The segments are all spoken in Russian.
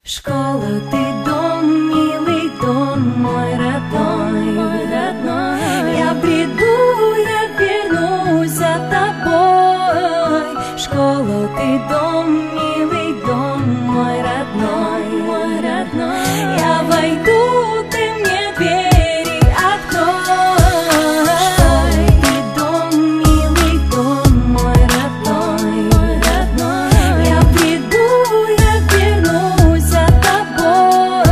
Школа, ты дом, милый дом, мой родной, родной. Я приду, я вернусь за тобой. Школа, ты дом, милый дом, мой родной, родной. Я войду, ты мне двери открой. Школа, ты дом, милый дом, мой родной, родной. Я приду, я вернусь за тобой.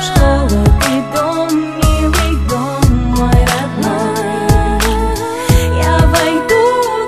Школа, ты дом, милый дом, мой родной. Я войду,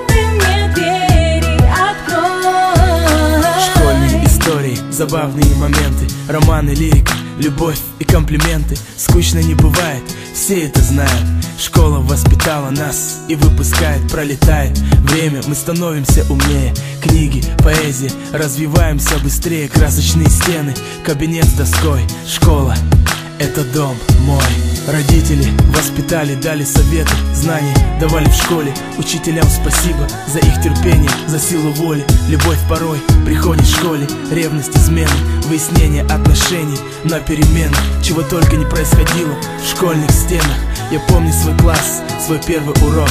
ты мне двери открой. Школьные истории, забавные моменты, романы, лирика, любовь и комплименты. Скучно не бывает, все это знают. Школа воспитала нас и выпускает, пролетает время, мы становимся умнее. Книги, поэзия, развиваемся быстрее. Красочные стены, кабинет с доской. Школа — это дом мой. Родители воспитали, дали советы, знания давали в школе. Учителям спасибо за их терпение, за силу воли. Любовь порой приходит в школе. Ревность, измены, выяснение отношений на перемены. Чего только не происходило в школьных стенах. Я помню свой класс, свой первый урок.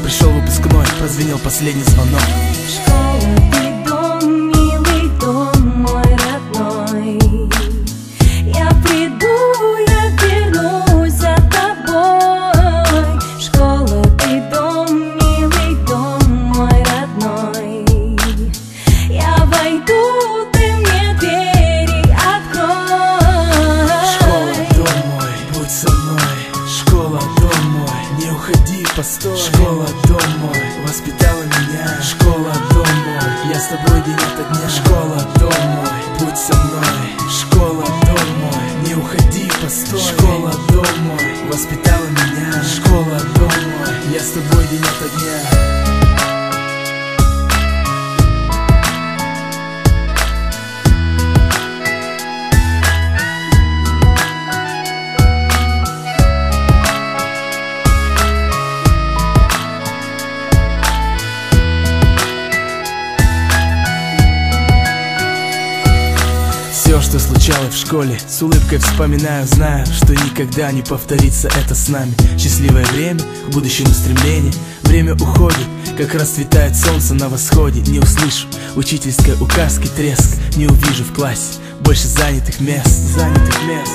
Пришел выпускной, прозвенел последний звонок. Школа, ты дом, милый дом, мой родной. Я приду, я вернусь за тобой. Школа, ты дом, милый дом, мой родной. Я войду, ты мне двери открой. Школа, дом мой, будь со мной. Школа, дом мой, не уходи, постой. Школа, дом мой, воспитала меня. Школа, дом мой, я с тобой день ото дня. Школа, дом мой, будь со мной. Школа, дом мой, не уходи, постой. Школа, дом мой, воспитала меня. Школа, дом мой, я с тобой день ото дня. Все, что случалось в школе, с улыбкой вспоминаю, знаю, что никогда не повторится это с нами. Счастливое время, к будущему стремление. Время уходит, как расцветает солнце на восходе. Не услышу учительской указки, треск. Не увижу в классе больше занятых мест. Занятых мест.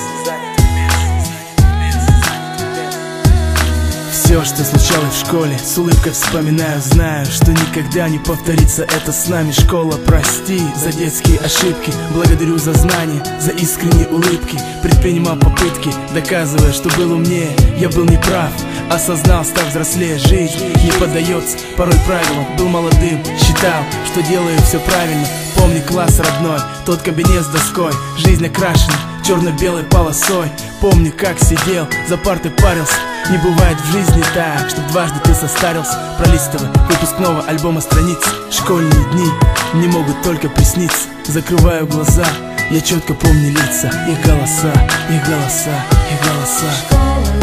Все, что случалось в школе, с улыбкой вспоминаю, знаю, что никогда не повторится это с нами. Школа, прости за детские ошибки, благодарю за знания, за искренние улыбки. Предпринимал попытки, доказывая, что был умнее. Я был неправ, осознал, став взрослее. Жизнь не поддается порой правилам. Был молодым, считал, что делаю все правильно. Помни класс родной, тот кабинет с доской. Жизнь окрашена черно-белой полосой. Помню, как сидел, за партой парился. Не бывает в жизни так, чтоб дважды ты состарился. Пролистывая выпускного альбома страниц. Школьные дни не могут только присниться. Закрываю глаза, я четко помню лица. Их голоса, их голоса, их голоса. Школа,